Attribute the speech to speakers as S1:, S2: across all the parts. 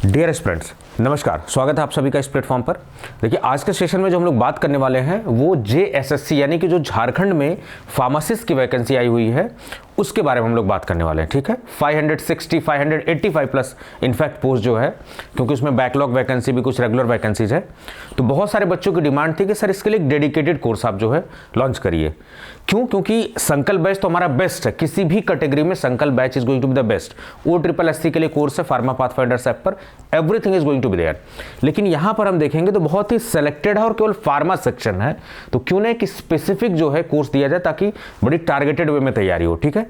S1: Dear students, नमस्कार। स्वागत है आप सभी का इस प्लेटफॉर्म पर। देखिए, आज के सेशन में जो हम लोग बात करने वाले हैं वो JSSC यानी कि जो झारखंड में फार्मासिस्ट की वैकेंसी आई हुई है उसके बारे में हम लोग बात करने वाले हैं। ठीक है, 560 585 प्लस इनफैक्ट पोस्ट जो है, क्योंकि उसमें बैकलॉग वैकेंसी भी कुछ रेगुलर वैकेंसीज है। तो बहुत सारे बच्चों की डिमांड थी कि सर इसके लिए एक डेडिकेटेड कोर्स आप जो है लॉन्च करिए। क्यों? क्योंकि संकल्प बैच तो हमारा बेस्ट है, किसी भी कैटेगरी में Sankalp batch is going to be the best. OSSC के लिए कोर्स है फार्मा पाथफाइंडर्स ऐप पर, everything is going to be there. लेकिन यहां पर हम देखेंगे तो बहुत ही सेलेक्टेड है और केवल फार्मा सेक्शन है, तो क्यों ना एक स्पेसिफिक जो है कोर्स दिया जाए ताकि बड़ी टारगेटेड वे में तैयारी हो। ठीक है,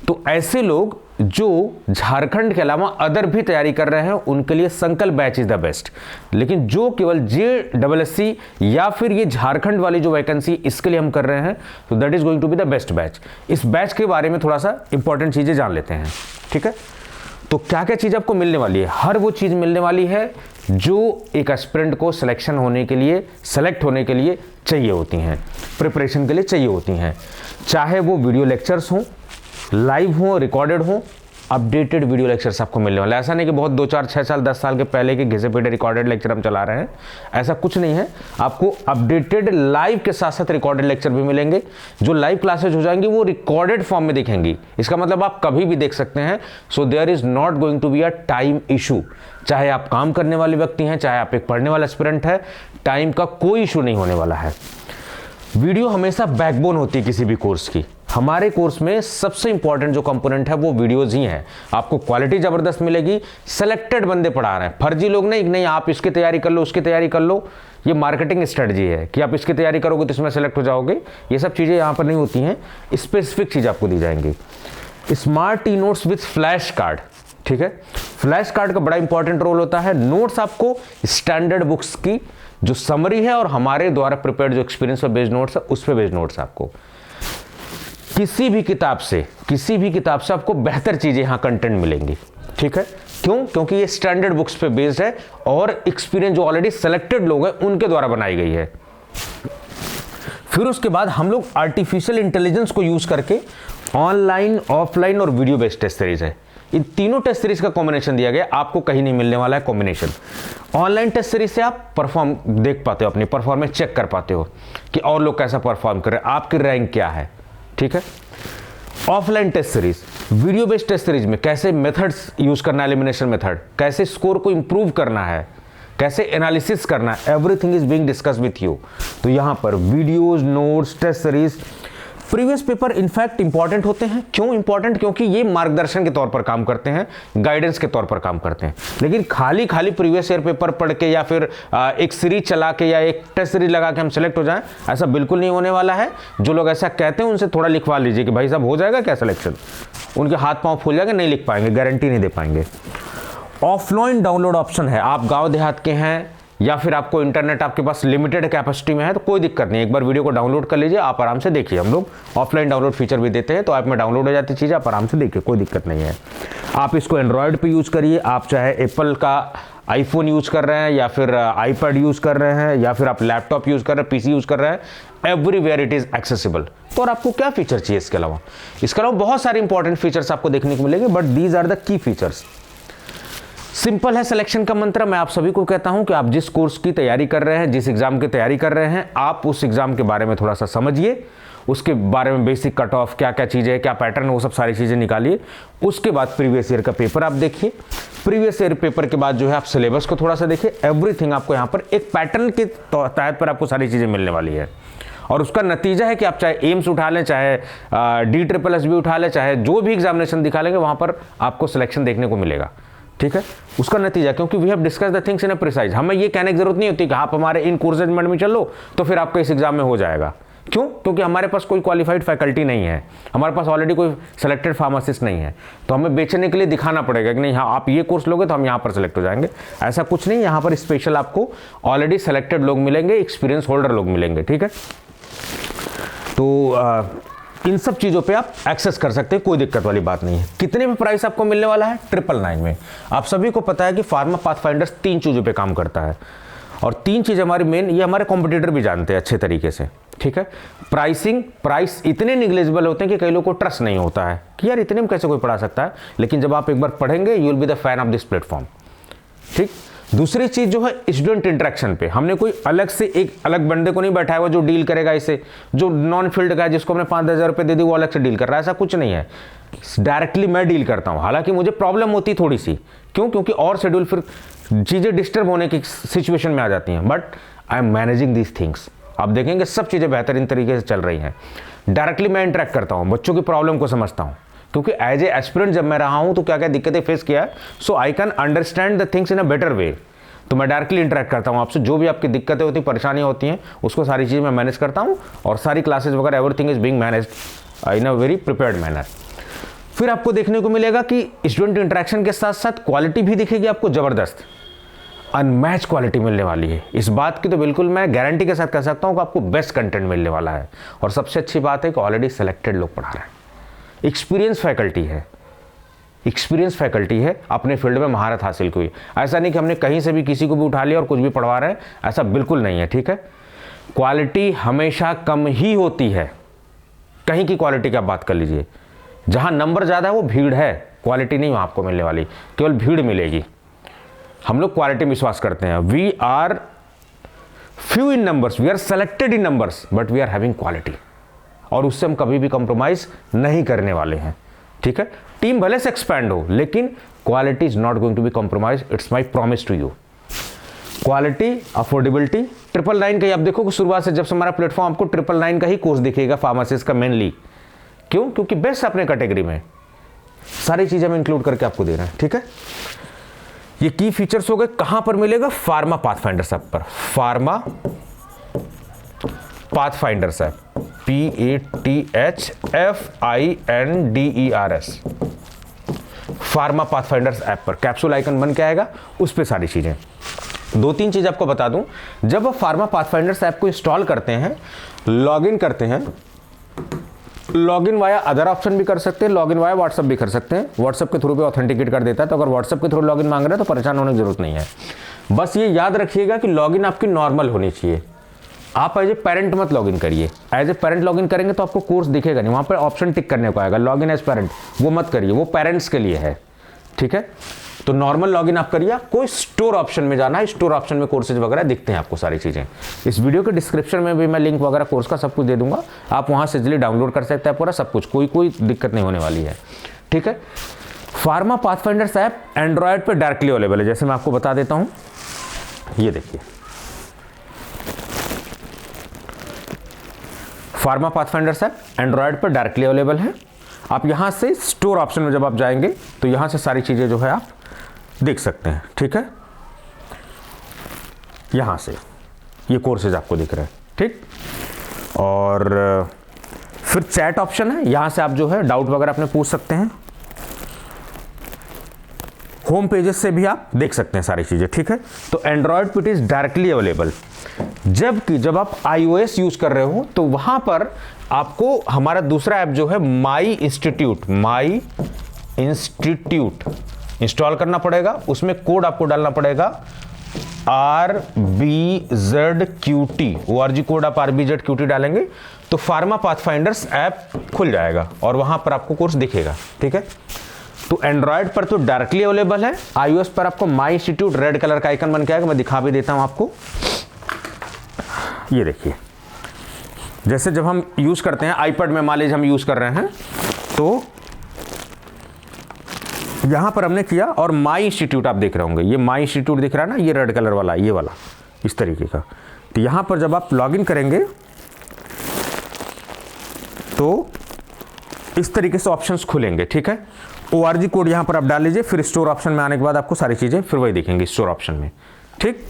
S1: तो ऐसे लोग जो झारखंड के अलावा अदर भी तैयारी कर रहे हैं उनके लिए संकल्प बैच इज द बेस्ट। लेकिन जो केवल JSSC या फिर ये झारखंड वाली जो वैकेंसी इसके लिए हम कर रहे हैं, तो that is going to be the best batch. इस बैच के बारे में थोड़ा सा इंपॉर्टेंट चीजें जान लेते हैं। ठीक है, तो क्या क्या चीज आपको मिलने वाली है? हर वो चीज मिलने वाली है जो एक एस्पिरेंट को सिलेक्शन होने के लिए, सेलेक्ट होने के लिए चाहिए होती हैं, प्रिपरेशन के लिए चाहिए होती हैं। चाहे वो वीडियो लेक्चर्स हों, लाइव हो, रिकॉर्डेड हो, अपडेटेड वीडियो लेक्चर्स आपको मिलने वाला है। ऐसा नहीं कि बहुत 2 4 6 साल 10 साल के पहले के घिसे पिटे रिकॉर्डेड लेक्चर हम चला रहे हैं, ऐसा कुछ नहीं है। आपको अपडेटेड लाइव के साथ साथ रिकॉर्डेड लेक्चर भी मिलेंगे। जो लाइव क्लासेज हो जाएंगी वो रिकॉर्डेड फॉर्म में दिखेंगी, इसका मतलब आप कभी भी देख सकते हैं। So there is not going to be a time issue. चाहे आप काम करने वाले व्यक्ति हैं, चाहे आप एक पढ़ने वाला एस्पिरेंट है, टाइम का कोई इशू नहीं होने वाला है। वीडियो हमेशा बैकबोन होती है किसी भी कोर्स की। हमारे कोर्स में सबसे इंपॉर्टेंट जो कंपोनेंट है वो वीडियोज ही हैं। आपको क्वालिटी जबरदस्त मिलेगी, सेलेक्टेड बंदे पढ़ा रहे हैं, फर्जी लोग नहीं आप इसकी तैयारी कर लो, उसकी तैयारी कर लो। ये मार्केटिंग स्ट्रेटजी है कि आप इसकी तैयारी करोगे तो इसमें सेलेक्ट हो जाओगे। ये सब चीज़ें यहाँ पर नहीं होती हैं, स्पेसिफिक चीज़ आपको दी जाएंगी। Smart e notes with flash card. ठीक है, फ्लैश कार्ड का बड़ा इंपॉर्टेंट रोल होता है। नोट्स आपको स्टैंडर्ड बुक्स की जो समरी है और हमारे द्वारा प्रिपेयर्ड जो एक्सपीरियंस पर बेस्ड नोट्स है उस पर बेस्ड नोट्स आपको किसी भी किताब से आपको बेहतर चीजें यहां कंटेंट मिलेंगी। ठीक है, क्यों? क्योंकि ये स्टैंडर्ड बुक्स पे बेस्ड है और एक्सपीरियंस जो ऑलरेडी सेलेक्टेड लोग हैं उनके द्वारा बनाई गई है। फिर उसके बाद हम लोग आर्टिफिशियल इंटेलिजेंस को यूज करके ऑनलाइन, ऑफलाइन और वीडियो बेस्ड टेस्ट सीरीज है, इन तीनों टेस्ट सीरीज का कॉम्बिनेशन दिया गया। आपको कहीं नहीं मिलने वाला है कॉम्बिनेशन। ऑनलाइन टेस्ट सीरीज से आप परफॉर्म देख पाते हो, अपनी परफॉर्मेंस चेक कर पाते हो कि और लोग कैसा परफॉर्म कर रहे हैं, आपकी रैंक क्या है। ठीक है, offline test series, video based test series में कैसे मेथड्स यूज करना है, एलिमिनेशन मेथड, कैसे स्कोर को इंप्रूव करना है, कैसे एनालिसिस करना है, everything is being discuss with you. तो यहां पर videos, notes, test series, previous paper in fact important होते हैं। क्यों इंपॉर्टेंट? क्योंकि ये मार्गदर्शन के तौर पर काम करते हैं, गाइडेंस के तौर पर काम करते हैं। लेकिन खाली प्रीवियस ईयर पेपर पढ़ के या फिर एक सीरीज चला के या एक टेस्ट सीरीज लगा के हम सेलेक्ट हो जाएं, ऐसा बिल्कुल नहीं होने वाला है। जो लोग ऐसा कहते हैं उनसे थोड़ा लिखवा लीजिए कि भाई साहब हो जाएगा क्या सिलेक्शन। उनके हाथ पांव फूल जाएंगे, नहीं लिख पाएंगे, गारंटी नहीं दे पाएंगे। ऑफलाइन डाउनलोड ऑप्शन है। आप गाँव देहात के हैं या फिर आपको इंटरनेट आपके पास लिमिटेड कैपेसिटी में है तो कोई दिक्कत नहीं, एक बार वीडियो को डाउनलोड कर लीजिए, आप आराम से देखिए। हम लोग ऑफलाइन डाउनलोड फीचर भी देते हैं, तो ऐप में डाउनलोड हो जाती चीज़, आप आराम से देखिए, कोई दिक्कत नहीं है। आप इसको एंड्रॉयड पे यूज़ करिए, आप चाहे एप्पल का आईफोन यूज़ कर रहे हैं या फिर आईपैड यूज़ कर रहे हैं या फिर आप लैपटॉप यूज़ कर रहे हैं, PC यूज़ कर रहे हैं, एवरीवेयर इट इज़ एक्सेसिबल। तो और आपको क्या फीचर चाहिए इसके अलावा? इसके अलावा बहुत सारे इंपॉर्टेंट फीचर्स आपको देखने को मिलेंगे, but these are the key features. Simple है सिलेक्शन का मंत्र। मैं आप सभी को कहता हूं कि आप जिस कोर्स की तैयारी कर रहे हैं, जिस एग्जाम की तैयारी कर रहे हैं, आप उस एग्जाम के बारे में थोड़ा सा समझिए, उसके बारे में बेसिक कट ऑफ क्या क्या चीज़ें है, क्या पैटर्न है, वो सब सारी चीज़ें निकालिए। उसके बाद प्रीवियस ईयर का पेपर आप देखिए। प्रीवियस ईयर पेपर के बाद जो है आप सिलेबस को थोड़ा सा देखिए। एवरीथिंग आपको यहाँ पर एक पैटर्न के तहत पर आपको सारी चीज़ें मिलने वाली है। और उसका नतीजा है कि आप चाहे एम्स उठा लें, चाहे DSSS भी उठा लें, चाहे जो भी एग्जामिनेशन दिखा लेंगे वहाँ पर आपको सिलेक्शन देखने को मिलेगा। ठीक है, उसका नतीजा, क्योंकि we have discuss the things in a precise. हमें ये कहने की जरूरत नहीं होती कि आप हमारे इन कोर्सेज में एडमिट चलो तो फिर आपका इस एग्जाम में हो जाएगा। क्यों? क्योंकि हमारे पास कोई क्वालिफाइड फैकल्टी नहीं है, हमारे पास ऑलरेडी कोई सेलेक्टेड फार्मासिस्ट नहीं है, तो हमें बेचने के लिए दिखाना पड़ेगा कि नहीं हाँ आप ये कोर्स लोगे तो हम यहाँ पर सेलेक्ट हो जाएंगे। ऐसा कुछ नहीं, यहाँ पर स्पेशल आपको ऑलरेडी सेलेक्टेड लोग मिलेंगे, एक्सपीरियंस होल्डर लोग मिलेंगे। ठीक है, तो इन सब चीज़ों पे आप एक्सेस कर सकते हैं, कोई दिक्कत वाली बात नहीं है। कितने में प्राइस आपको मिलने वाला है? 999 में। आप सभी को पता है कि फार्मा पाथफाइंडर्स 3 चीज़ों पे काम करता है और 3 चीज़ हमारी मेन, ये हमारे कॉम्पिटिटर भी जानते हैं अच्छे तरीके से। ठीक है, प्राइस इतने निग्लेजिबल होते हैं कि कई लोगों को ट्रस्ट नहीं होता है कि यार इतने में कैसे कोई पढ़ा सकता है। लेकिन जब आप एक बार पढ़ेंगे, you will be the fan of this platform. ठीक। दूसरी चीज जो है स्टूडेंट इंटरेक्शन पे, हमने कोई अलग से एक अलग बंदे को नहीं बैठाया हुआ जो डील करेगा इसे, जो नॉन फील्ड का है, जिसको हमने 5-10 हज़ार रुपये दे दी वो अलग से डील कर रहा है, ऐसा कुछ नहीं है। डायरेक्टली मैं डील करता हूँ। हालांकि मुझे प्रॉब्लम होती थोड़ी सी, क्यों? क्योंकि और शेड्यूल फिर चीज़ें डिस्टर्ब होने की सिचुएशन में आ जाती हैं, but I am managing these things. आप देखेंगे सब चीज़ें बेहतरीन तरीके से चल रही हैं। डायरेक्टली मैं इंटरेक्ट करता हूँ, बच्चों की प्रॉब्लम को समझता हूँ, क्योंकि एज ए एस्पिरेंट जब मैं रहा हूँ तो क्या क्या दिक्कतें फेस किया है, so I can understand the things in a better way. तो मैं डायरेक्टली इंटरेक्ट करता हूँ आपसे, जो भी आपकी दिक्कतें होती हैं, परेशानियाँ होती हैं, उसको सारी चीज़ मैं मैनेज करता हूँ, और सारी क्लासेज वगैरह everything is being managed in a very prepared manner. फिर आपको देखने को मिलेगा कि स्टूडेंट इंटरेक्शन के साथ साथ क्वालिटी भी दिखेगी आपको ज़बरदस्त, अनमैच क्वालिटी मिलने वाली है। इस बात की तो बिल्कुल मैं गारंटी के साथ कह सकता हूँ कि आपको बेस्ट कंटेंट मिलने वाला है। और सबसे अच्छी बात है कि ऑलरेडी सेलेक्टेड लोग पढ़ा रहे हैं, एक्सपीरियंस फैकल्टी है, एक्सपीरियंस फैकल्टी है, अपने फील्ड में महारत हासिल की। ऐसा नहीं कि हमने कहीं से भी किसी को भी उठा लिया और कुछ भी पढ़वा रहे हैं, ऐसा बिल्कुल नहीं है, ठीक है। क्वालिटी हमेशा कम ही होती है, कहीं की क्वालिटी की आप बात कर लीजिए, जहां नंबर ज़्यादा है वो भीड़ है, क्वालिटी नहीं वहाँ आपको मिलने वाली, केवल भीड़ मिलेगी। हम लोग क्वालिटी में विश्वास करते हैं। We are few in numbers, we are selected in numbers, but we are having quality, और उससे हम कभी भी कॉम्प्रोमाइज नहीं करने वाले हैं, ठीक है। टीम भले से एक्सपैंड हो, लेकिन quality is not going to be compromise, it's my promise to you. Quality, affordability, 999 का ही आप देखो कि शुरुआत से जब से हमारा प्लेटफॉर्म आपको 999 का ही कोर्स दिखेगा, फार्मासिस्ट का मेनली। क्यों? क्योंकि बेस्ट अपने कैटेगरी में सारी चीजें हम इंक्लूड करके आपको दे रहे हैं, ठीक है। ये की फीचर्स हो गए, कहां पर मिलेगा? फार्मा पाथफाइंडर्स ऐप पर। Pharma Pathfinders app, PATHFINDERS, Pharma Pathfinders app पर कैप्सूल आइकन बन के आएगा, उस पर सारी चीजें। 2-3 चीज आपको बता दूं, जब आप फार्मा पाथफाइंडर्स ऐप को इंस्टॉल करते हैं, लॉगिन करते हैं, लॉगिन वाया अदर ऑप्शन भी कर सकते हैं, लॉगिन वाया व्हाट्सएप भी कर सकते हैं। व्हाट्सएप के थ्रू भी ऑथेंटिकेट कर देता है, तो अगर व्हाट्सएप के थ्रू लॉगिन मांग रहे हैं तो परेशान होने की जरूरत नहीं है। बस ये याद रखिएगा कि लॉगिन आपकी नॉर्मल होनी चाहिए। आप एज ए पेरेंट मत लॉगिन करिए, एज ए पेरेंट लॉगिन करेंगे तो आपको कोर्स दिखेगा नहीं, वहां पर ऑप्शन टिक करने को आएगा लॉगिन एज पेरेंट, वो मत करिए, वो पेरेंट्स के लिए है, ठीक है। तो नॉर्मल लॉगिन आप करिए। कोई स्टोर ऑप्शन में जाना है, स्टोर ऑप्शन में कोर्सेज वगैरह दिखते हैं आपको सारी चीज़ें। इस वीडियो के डिस्क्रिप्शन में भी मैं लिंक वगैरह कोर्स का सब कुछ दे दूंगा, आप वहां से इजीली डाउनलोड कर सकते हैं पूरा सब कुछ, कोई दिक्कत नहीं होने वाली है, ठीक है। फार्मा पाथफाइंडर्स ऐप एंड्रॉयड पे डायरेक्टली अवेलेबल है, जैसे मैं आपको बता देता हूं, ये देखिए फार्मा पाथफाइंडर्स ऐप एंड्रॉयड पर डायरेक्टली अवेलेबल है। आप यहां से स्टोर ऑप्शन में जब आप जाएंगे तो यहां से सारी चीजें जो है आप देख सकते हैं, ठीक है। यहां से ये कोर्सेज आपको दिख रहे हैं, ठीक। और फिर चैट ऑप्शन है, यहां से आप जो है डाउट वगैरह अपने पूछ सकते हैं। होम पेजेस से भी आप देख सकते हैं सारी चीजें, ठीक है। तो एंड्रॉयड पे इट इज डायरेक्टली अवेलेबल, जबकि जब आप iOS यूज कर रहे हो तो वहां पर आपको हमारा दूसरा ऐप जो है माई इंस्टीट्यूट इंस्टॉल करना पड़ेगा। उसमें कोड आपको डालना पड़ेगा RBZQT, ORG कोड आप RBZQT डालेंगे तो फार्मा पाथफाइंडर्स ऐप खुल जाएगा और वहां पर आपको कोर्स दिखेगा, ठीक है। तो एंड्रॉयड पर तो डायरेक्टली अवेलेबल है, iOS पर आपको माई इंस्टीट्यूट रेड कलर का आइकन बन के आएगा, मैं दिखा भी देता हूं आपको। ये देखिए, जैसे जब हम यूज करते हैं आईपैड में, मान लीजिए हम यूज कर रहे हैं, तो यहां पर हमने किया और माई इंस्टीट्यूट आप देख रहे होंगे, ये माई इंस्टीट्यूट दिख रहा है ना, ये रेड कलर वाला, ये वाला इस तरीके का। तो यहां पर जब आप लॉगिन करेंगे तो इस तरीके से ऑप्शंस खुलेंगे, ठीक है। ORG कोड यहां पर आप डाल लीजिए, फिर स्टोर ऑप्शन में आने के बाद आपको सारी चीजें फिर वही दिखेंगी स्टोर ऑप्शन में, ठीक।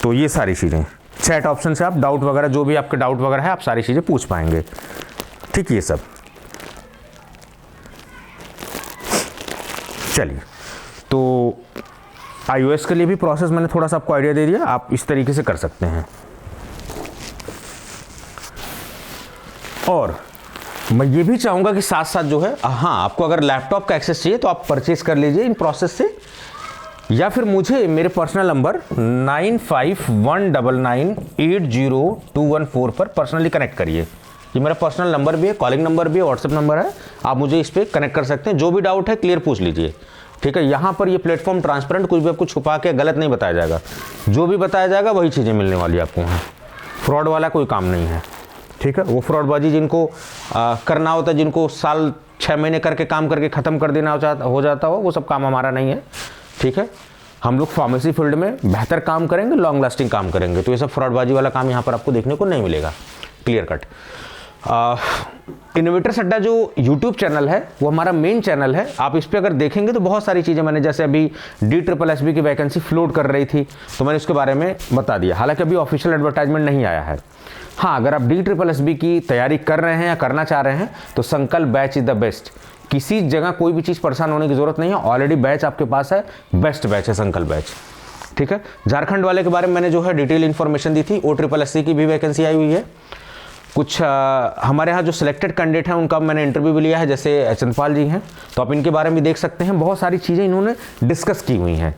S1: तो ये सारी चीजें चैट ऑप्शन से आप डाउट वगैरह, जो भी आपके डाउट वगैरह है, आप सारी चीजें पूछ पाएंगे, ठीक। ये सब चलिए, तो iOS के लिए भी प्रोसेस मैंने थोड़ा सा आपको आइडिया दे दिया, आप इस तरीके से कर सकते हैं। और मैं ये भी चाहूंगा कि साथ साथ जो है, हाँ, आपको अगर लैपटॉप का एक्सेस चाहिए तो आप परचेज कर लीजिए इन प्रोसेस से, या फिर मुझे मेरे पर्सनल नंबर 9519980214 पर पर्सनली कनेक्ट करिए। ये मेरा पर्सनल नंबर भी है, कॉलिंग नंबर भी है, व्हाट्सएप नंबर है, आप मुझे इस पर कनेक्ट कर सकते हैं। जो भी डाउट है क्लियर पूछ लीजिए, ठीक है। यहाँ पर ये प्लेटफॉर्म ट्रांसपेरेंट, कुछ भी आपको छुपा के गलत नहीं बताया जाएगा, जो भी बताया जाएगा वही चीज़ें मिलने वाली आपको यहाँ। फ्रॉड वाला कोई काम नहीं है, ठीक है। वो फ्रॉडबाजी जिनको करना होता है, जिनको साल 6 महीने करके काम करके ख़त्म कर देना हो जाता हो, वो सब काम हमारा नहीं है, ठीक है। हम लोग फार्मेसी फील्ड में बेहतर काम करेंगे, लॉन्ग लास्टिंग काम करेंगे, तो ये सब फ्रॉडबाजी वाला काम यहाँ पर आपको देखने को नहीं मिलेगा, क्लियर कट। इनोवेटर्स अड्डा जो यूट्यूब चैनल है वो हमारा मेन चैनल है। आप इस पर अगर देखेंगे तो बहुत सारी चीज़ें मैंने, जैसे अभी DSSB की वैकेंसी फ्लोट कर रही थी तो मैंने उसके बारे में बता दिया, हालांकि अभी ऑफिशियल एडवर्टाइजमेंट नहीं आया है। हाँ, अगर आप DSSB की तैयारी कर रहे हैं या करना चाह रहे हैं तो संकल्प बैच इज़ द बेस्ट। किसी जगह कोई भी चीज़ परेशान होने की ज़रूरत नहीं है, ऑलरेडी बैच आपके पास है, बेस्ट बैच है संकल्प बैच, ठीक है। झारखंड वाले के बारे में मैंने जो है डिटेल इन्फॉर्मेशन दी थी। OSSC की भी वैकेंसी आई हुई है। कुछ हमारे यहाँ जो सिलेक्टेड कैंडिडेट हैं उनका मैंने इंटरव्यू भी लिया है, जैसे चंद्रपाल जी हैं, तो आप इनके बारे में देख सकते हैं। बहुत सारी चीज़ें इन्होंने डिस्कस की हुई हैं,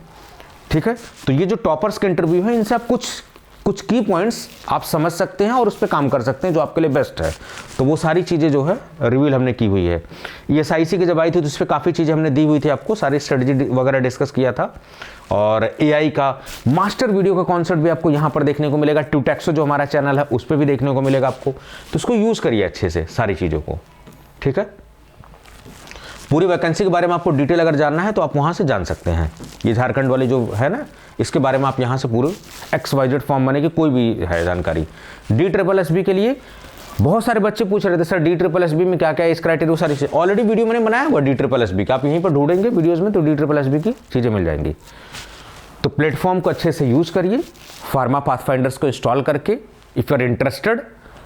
S1: ठीक है। तो ये जो टॉपर्स के इंटरव्यू है, इनसे आप कुछ की पॉइंट्स आप समझ सकते हैं और उस पर काम कर सकते हैं जो आपके लिए बेस्ट है। तो वो सारी चीज़ें जो है रिवील हमने की हुई है। ESIC की जब आई थी तो उस पर काफ़ी चीज़ें हमने दी हुई थी आपको, सारी स्ट्रेटजी वगैरह डिस्कस किया था। और AI का मास्टर वीडियो का कॉन्सेप्ट भी आपको यहाँ पर देखने को मिलेगा। ट्यूटेक्सो जो हमारा चैनल है उस पर भी देखने को मिलेगा आपको, तो उसको यूज़ करिए अच्छे से सारी चीज़ों को, ठीक है। पूरी वैकेंसी के बारे में आपको डिटेल अगर जानना है तो आप वहाँ से जान सकते हैं। ये झारखंड वाले जो है ना, इसके बारे में आप यहाँ से पूरे XYZ फॉर्म बने की कोई भी है जानकारी। DSSB के लिए बहुत सारे बच्चे पूछ रहे थे सर DSSB में क्या क्या है, इस क्राइटेरिया सारी चीज़ ऑलरेडी वीडियो मैंने बनाया हुआ DSSB का, आप यहीं पर ढूंढेंगे वीडियोज़ में तो DSSB की चीज़ें मिल जाएंगी। तो प्लेटफॉर्म को अच्छे से यूज़ करिए, फार्मा पाथफाइंडर्स को इंस्टॉल करके। इफ़ यू आर इंटरेस्टेड,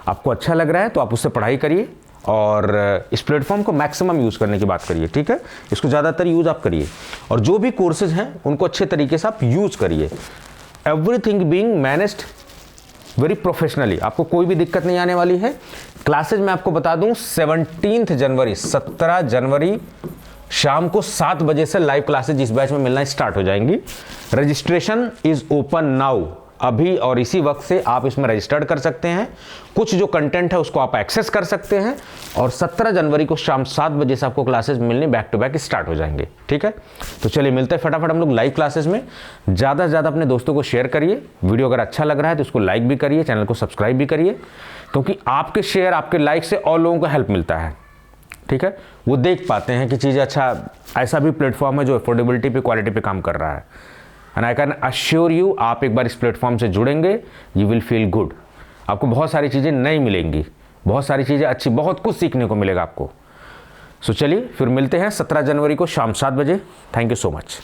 S1: आपको अच्छा लग रहा है तो आप उससे पढ़ाई करिए और इस प्लेटफॉर्म को मैक्सिमम यूज़ करने की बात करिए, ठीक है। इसको ज़्यादातर यूज़ आप करिए और जो भी कोर्सेज हैं उनको अच्छे तरीके से आप यूज़ करिए। Everything being managed very professionally, आपको कोई भी दिक्कत नहीं आने वाली है। क्लासेज मैं आपको बता दूं 17 जनवरी शाम को 7 बजे से लाइव क्लासेज इस बैच में मिलना स्टार्ट हो जाएंगी। रजिस्ट्रेशन इज ओपन नाउ, अभी और इसी वक्त से आप इसमें रजिस्टर्ड कर सकते हैं। कुछ जो कंटेंट है उसको आप एक्सेस कर सकते हैं और 17 जनवरी को शाम 7 बजे से आपको क्लासेस मिलने बैक टू बैक स्टार्ट हो जाएंगे, ठीक है। तो चलिए मिलते हैं फटाफट हम लोग लाइव क्लासेस में। ज़्यादा से ज़्यादा अपने दोस्तों को शेयर करिए, वीडियो अगर अच्छा लग रहा है तो उसको लाइक भी करिए, चैनल को सब्सक्राइब भी करिए, क्योंकि आपके शेयर आपके लाइक से और लोगों को हेल्प मिलता है, ठीक है। वो देख पाते हैं कि चीज़ें अच्छा, ऐसा भी प्लेटफॉर्म है जो अफोर्डेबिलिटी पे, क्वालिटी पे काम कर रहा है। And I can assure you, आप एक बार इस प्लेटफॉर्म से जुड़ेंगे, यू विल फील गुड। आपको बहुत सारी चीज़ें नई मिलेंगी, बहुत सारी चीज़ें अच्छी, बहुत कुछ सीखने को मिलेगा आपको। सो चलिए फिर मिलते हैं 17 जनवरी को शाम 7 बजे। Thank you so much.